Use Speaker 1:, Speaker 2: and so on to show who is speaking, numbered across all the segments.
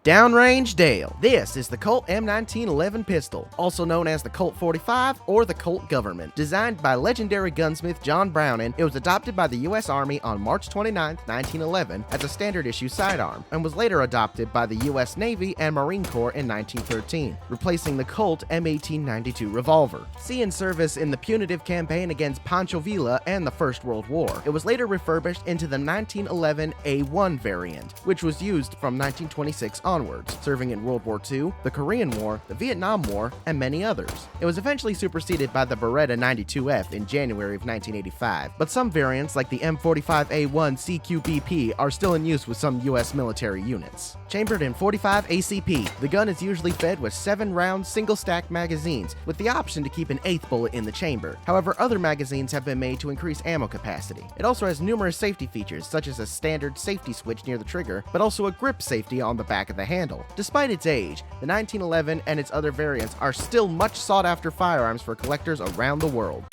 Speaker 1: Downrange Dale. This is the Colt M1911 pistol, also known as the Colt 45 or the Colt Government. Designed by legendary gunsmith John Browning, it was adopted by the U.S. Army on March 29, 1911 as a standard issue sidearm, and was later adopted by the U.S. Navy and Marine Corps in 1913, replacing the Colt M1892 revolver. In service in the punitive campaign against Pancho Villa and the First World War. It was later refurbished into the 1911 A1 variant, which was used from 1926 onwards, serving in World War II, the Korean War, the Vietnam War, and many others. It was eventually superseded by the Beretta 92F in January of 1985, but some variants like the M45A1 CQBP are still in use with some U.S. military units. Chambered in 45 ACP, the gun is usually fed with 7-round single-stack magazines, with the option to keep an 8th bullet in the chamber. However, other magazines have been made to increase ammo capacity. It also has numerous safety features, such as a standard safety switch near the trigger, but also a grip safety on the back of the handle. Despite its age, the 1911 and its other variants are still much sought-after firearms for collectors around the world.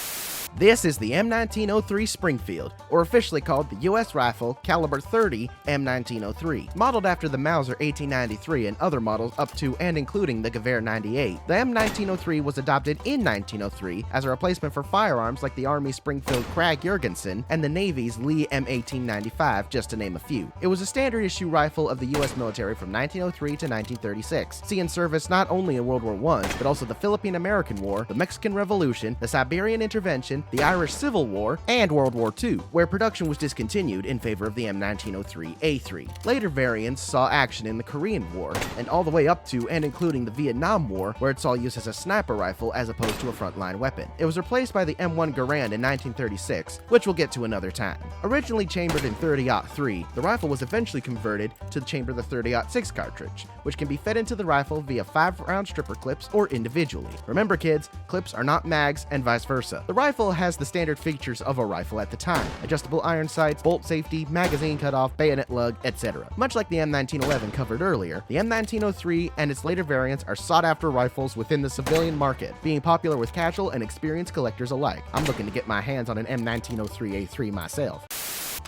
Speaker 1: This is the M1903 Springfield, or officially called the U.S. Rifle Caliber 30 M1903. Modeled after the Mauser 1893 and other models up to and including the Gewehr 98, the M1903 was adopted in 1903 as a replacement for firearms like the Army Springfield Krag-Jurgensen and the Navy's Lee M1895, just to name a few. It was a standard issue rifle of the U.S. military from 1903 to 1936, seeing service not only in World War I, but also the Philippine-American War, the Mexican Revolution, the Siberian Intervention, the Irish Civil War, and World War II, where production was discontinued in favor of the M1903A3. Later variants saw action in the Korean War, and all the way up to and including the Vietnam War, where it saw use as a sniper rifle as opposed to a frontline weapon. It was replaced by the M1 Garand in 1936, which we'll get to another time. Originally chambered in 30-03, the rifle was eventually converted to chamber the 30-06 cartridge, which can be fed into the rifle via 5-round stripper clips or individually. Remember kids, clips are not mags and vice versa. The rifle has the standard features of a rifle at the time: adjustable iron sights, bolt safety, magazine cutoff, bayonet lug, etc. Much like the M1911 covered earlier, the M1903 and its later variants are sought-after rifles within the civilian market, being popular with casual and experienced collectors alike. I'm looking to get my hands on an M1903A3 myself.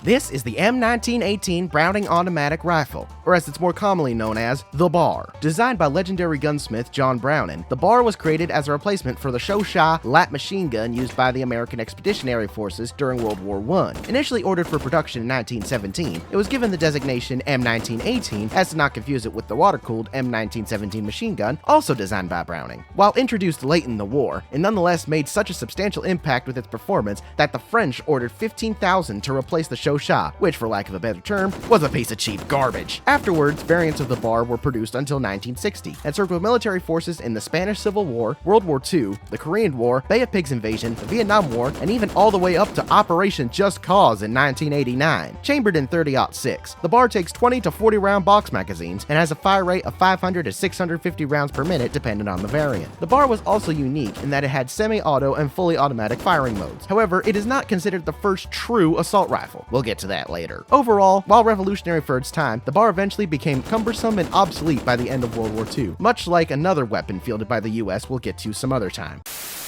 Speaker 1: This is the M1918 Browning Automatic Rifle, or as it's more commonly known as, the Bar. Designed by legendary gunsmith John Browning, the Bar was created as a replacement for the Shosha lat machine gun used by the American Expeditionary Forces during World War I. Initially ordered for production in 1917, it was given the designation M1918 as to not confuse it with the water-cooled M1917 machine gun, also designed by Browning. While introduced late in the war, it nonetheless made such a substantial impact with its performance that the French ordered 15,000 to replace the Shosha, which, for lack of a better term, was a piece of cheap garbage. Afterwards, variants of the Bar were produced until 1960 and served with military forces in the Spanish Civil War, World War II, the Korean War, Bay of Pigs invasion, the Vietnam War, and even all the way up to Operation Just Cause in 1989. Chambered in 30-06, the Bar takes 20 to 40 round box magazines and has a fire rate of 500 to 650 rounds per minute depending on the variant. The Bar was also unique in that it had semi-auto and fully automatic firing modes. However, it is not considered the first true assault rifle. We'll get to that later. Overall, while revolutionary for its time, the Bar eventually became cumbersome and obsolete by the end of World War II, much like another weapon fielded by the US we'll get to some other time.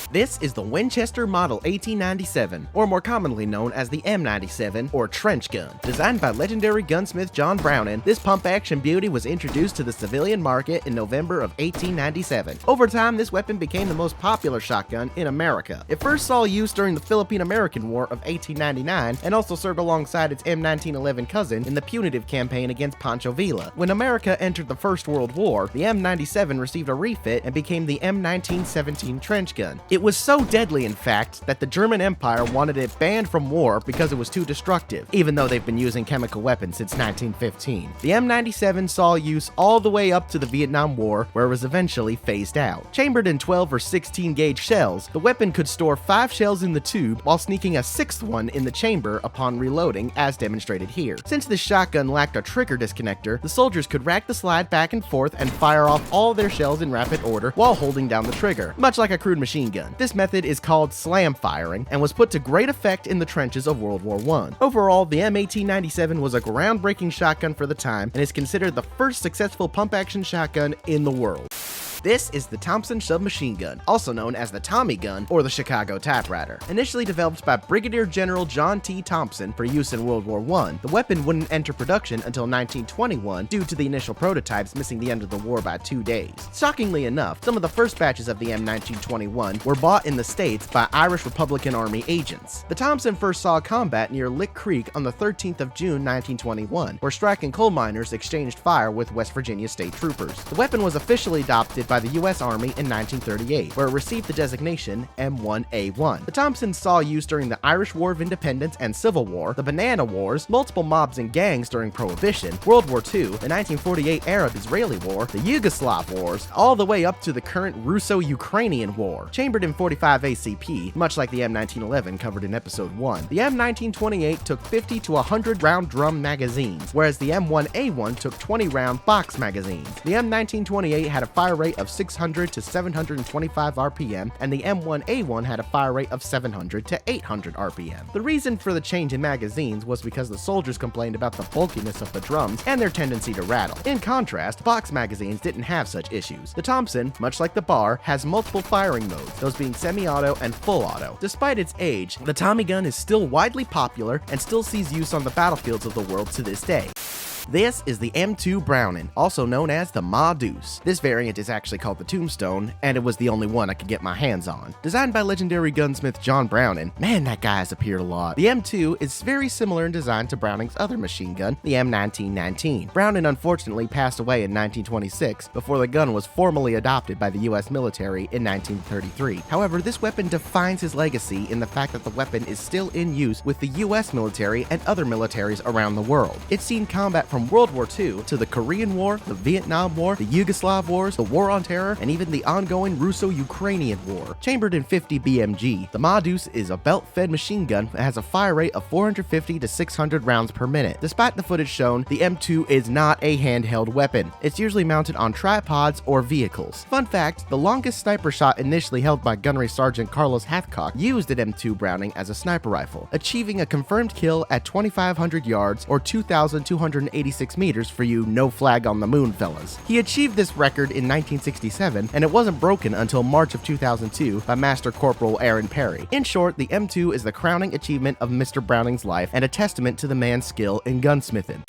Speaker 1: This is the Winchester Model 1897, or more commonly known as the M97, or trench gun. Designed by legendary gunsmith John Browning, this pump-action beauty was introduced to the civilian market in November of 1897. Over time, this weapon became the most popular shotgun in America. It first saw use during the Philippine-American War of 1899, and also served alongside its M1911 cousin in the punitive campaign against Pancho Villa. When America entered the First World War, the M97 received a refit and became the M1917 trench gun. It was so deadly, in fact, that the German Empire wanted it banned from war because it was too destructive, even though they've been using chemical weapons since 1915. The M97 saw use all the way up to the Vietnam War, where it was eventually phased out. Chambered in 12 or 16 gauge shells, the weapon could store 5 shells in the tube while sneaking a 6th one in the chamber upon reloading, as demonstrated here. Since this shotgun lacked a trigger disconnector, the soldiers could rack the slide back and forth and fire off all their shells in rapid order while holding down the trigger, much like a crude machine gun. This method is called slam firing and was put to great effect in the trenches of World War I. Overall, the M1897 was a groundbreaking shotgun for the time and is considered the first successful pump-action shotgun in the world. This is the Thompson submachine gun, also known as the Tommy gun or the Chicago typewriter. Initially developed by Brigadier General John T. Thompson for use in World War I, the weapon wouldn't enter production until 1921 due to the initial prototypes missing the end of the war by 2 days. Shockingly enough, some of the first batches of the M1921 were bought in the States by Irish Republican Army agents. The Thompson first saw combat near Lick Creek on the 13th of June 1921, where striking coal miners exchanged fire with West Virginia state troopers. The weapon was officially adopted by the U.S. Army in 1938, where it received the designation M1A1. The Thompson saw use during the Irish War of Independence and Civil War, the Banana Wars, multiple mobs and gangs during Prohibition, World War II, the 1948 Arab-Israeli War, the Yugoslav Wars, all the way up to the current Russo-Ukrainian War. Chambered in 45 ACP, much like the M1911 covered in Episode 1, the M1928 took 50 to 100 round drum magazines, whereas the M1A1 took 20 round box magazines. The M1928 had a fire rate of 600 to 725 RPM, and the M1A1 had a fire rate of 700 to 800 RPM. The reason for the change in magazines was because the soldiers complained about the bulkiness of the drums and their tendency to rattle. In contrast, box magazines didn't have such issues. The Thompson, much like the Bar, has multiple firing modes, those being semi-auto and full auto. Despite its age, the Tommy gun is still widely popular and still sees use on the battlefields of the world to this day. This is the M2 Browning, also known as the Ma Deuce. This variant is actually called the Tombstone, and it was the only one I could get my hands on. Designed by legendary gunsmith John Browning, man, that guy has appeared a lot. The M2 is very similar in design to Browning's other machine gun, the M1919. Browning unfortunately passed away in 1926 before the gun was formally adopted by the US military in 1933. However, this weapon defines his legacy in the fact that the weapon is still in use with the US military and other militaries around the world. It's seen combat from World War II to the Korean War, the Vietnam War, the Yugoslav Wars, the War on Terror, and even the ongoing Russo-Ukrainian War. Chambered in 50 BMG, the Ma Deuce is a belt-fed machine gun that has a fire rate of 450 to 600 rounds per minute. Despite the footage shown, the M2 is not a handheld weapon. It's usually mounted on tripods or vehicles. Fun fact, the longest sniper shot initially held by Gunnery Sergeant Carlos Hathcock used an M2 Browning as a sniper rifle, achieving a confirmed kill at 2,500 yards or 2,286 meters for you no flag on the moon fellas. He achieved this record in 1967, and it wasn't broken until March of 2002 by Master Corporal Aaron Perry. In short, the M2 is the crowning achievement of Mr. Browning's life and a testament to the man's skill in gunsmithing.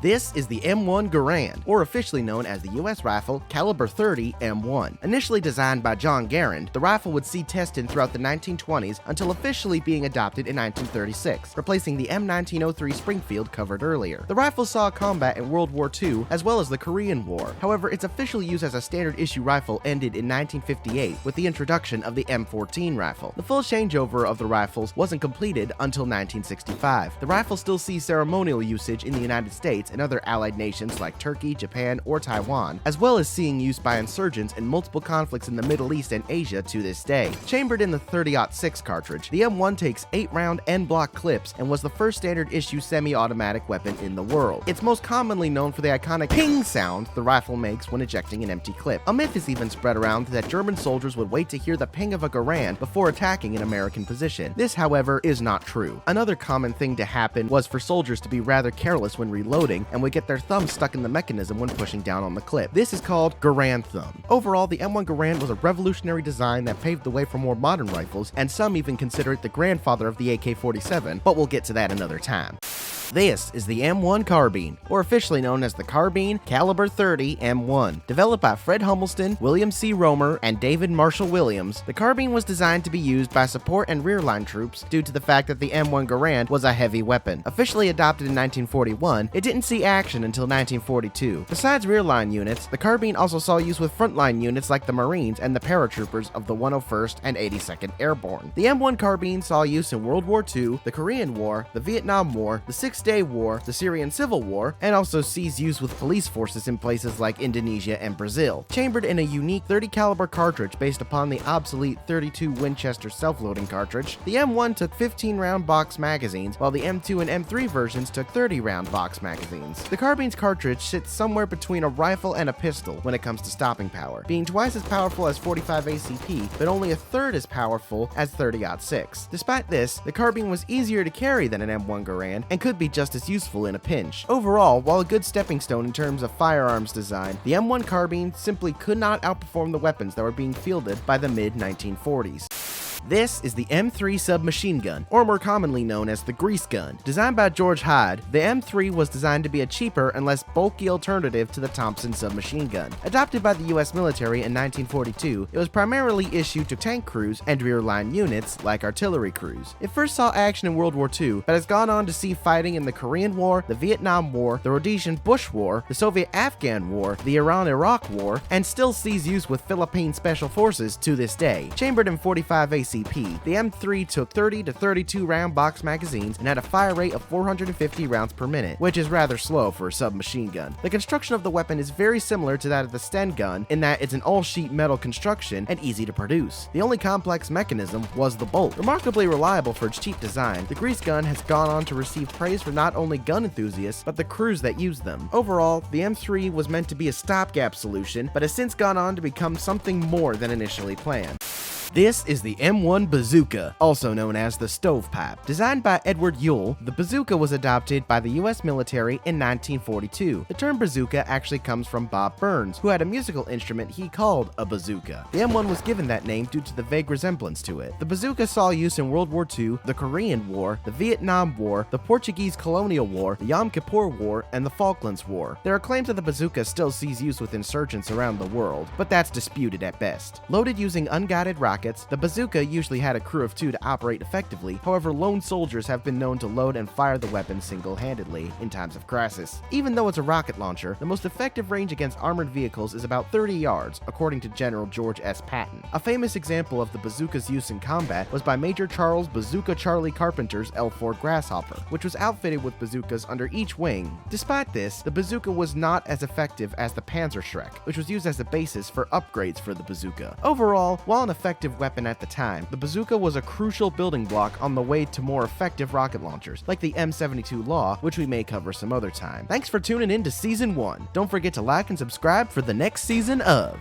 Speaker 1: This is the M1 Garand, or officially known as the U.S. rifle Caliber 30 M1. Initially designed by John Garand, the rifle would see testing throughout the 1920s until officially being adopted in 1936, replacing the M1903 Springfield covered earlier. The rifle saw combat in World War II as well as the Korean War. However, its official use as a standard issue rifle ended in 1958 with the introduction of the M14 rifle. The full changeover of the rifles wasn't completed until 1965. The rifle still sees ceremonial usage in the United States and other allied nations like Turkey, Japan, or Taiwan, as well as seeing use by insurgents in multiple conflicts in the Middle East and Asia to this day. Chambered in the 30-06 cartridge, the M1 takes 8-round end-block clips and was the first standard-issue semi-automatic weapon in the world. It's most commonly known for the iconic ping sound the rifle makes when ejecting an empty clip. A myth is even spread around that German soldiers would wait to hear the ping of a Garand before attacking an American position. This, however, is not true. Another common thing to happen was for soldiers to be rather careless when reloading and would get their thumb stuck in the mechanism when pushing down on the clip. This is called Garand thumb. Overall, the M1 Garand was a revolutionary design that paved the way for more modern rifles, and some even consider it the grandfather of the AK-47, but we'll get to that another time. This is the M1 Carbine, or officially known as the Carbine Caliber 30 M1. Developed by Fred Hummelston, William C. Romer, and David Marshall Williams, the Carbine was designed to be used by support and rear line troops due to the fact that the M1 Garand was a heavy weapon. Officially adopted in 1941, it didn't see action until 1942. Besides rear line units, the Carbine also saw use with frontline units like the Marines and the paratroopers of the 101st and 82nd Airborne. The M1 Carbine saw use in World War II, the Korean War, the Vietnam War, the Six-Day War, the Syrian Civil War, and also sees use with police forces in places like Indonesia and Brazil. Chambered in a unique 30 caliber cartridge based upon the obsolete 32 Winchester self-loading cartridge, the M1 took 15-round box magazines, while the M2 and M3 versions took 30-round box magazines. The Carbine's cartridge sits somewhere between a rifle and a pistol when it comes to stopping power, being twice as powerful as 45 ACP, but only a third as powerful as 30-06. Despite this, the Carbine was easier to carry than an M1 Garand and could be just as useful in a pinch. Overall, Overall, while a good stepping stone in terms of firearms design, the M1 carbine simply could not outperform the weapons that were being fielded by the mid-1940s. This is the M3 submachine gun, or more commonly known as the grease gun. Designed by George Hyde, the M3 was designed to be a cheaper and less bulky alternative to the Thompson submachine gun. Adopted by the US military in 1942, it was primarily issued to tank crews and rear-line units like artillery crews. It first saw action in World War II, but has gone on to see fighting in the Korean War, the Vietnam War, the Rhodesian-Bush War, the Soviet-Afghan War, the Iran-Iraq War, and still sees use with Philippine Special Forces to this day. Chambered in 45 ACP, the M3 took 30 to 32 round box magazines and had a fire rate of 450 rounds per minute, which is rather slow for a submachine gun. The construction of the weapon is very similar to that of the Sten gun in that it's an all-sheet metal construction and easy to produce. The only complex mechanism was the bolt. Remarkably reliable for its cheap design, the grease gun has gone on to receive praise for not only gun enthusiasts, but the crews that use them. Overall, the M3 was meant to be a stopgap solution, but has since gone on to become something more than initially planned. This is the M1 bazooka, also known as the stovepipe. Designed by Edward Ewell, the bazooka was adopted by the US military in 1942. The term bazooka actually comes from Bob Burns, who had a musical instrument he called a bazooka. The M1 was given that name due to the vague resemblance to it. The bazooka saw use in World War II, the Korean War, the Vietnam War, the Portuguese Colonial War, the Yom Kippur War, and the Falklands War. There are claims that the bazooka still sees use with insurgents around the world, but that's disputed at best. Loaded using unguided rockets, the bazooka usually had a crew of 2 to operate effectively. However, lone soldiers have been known to load and fire the weapon single-handedly in times of crisis. Even though it's a rocket launcher, the most effective range against armored vehicles is about 30 yards, according to General George S. Patton. A famous example of the bazooka's use in combat was by Major Charles Bazooka Charlie Carpenter's L4 Grasshopper, which was outfitted with bazookas under each wing. Despite this, the bazooka was not as effective as the Panzerschreck, which was used as the basis for upgrades for the bazooka. Overall, while an effective weapon at the time, the bazooka was a crucial building block on the way to more effective rocket launchers, like the M72 Law, which we may cover some other time. Thanks for tuning in to Season 1. Don't forget to like and subscribe for the next season of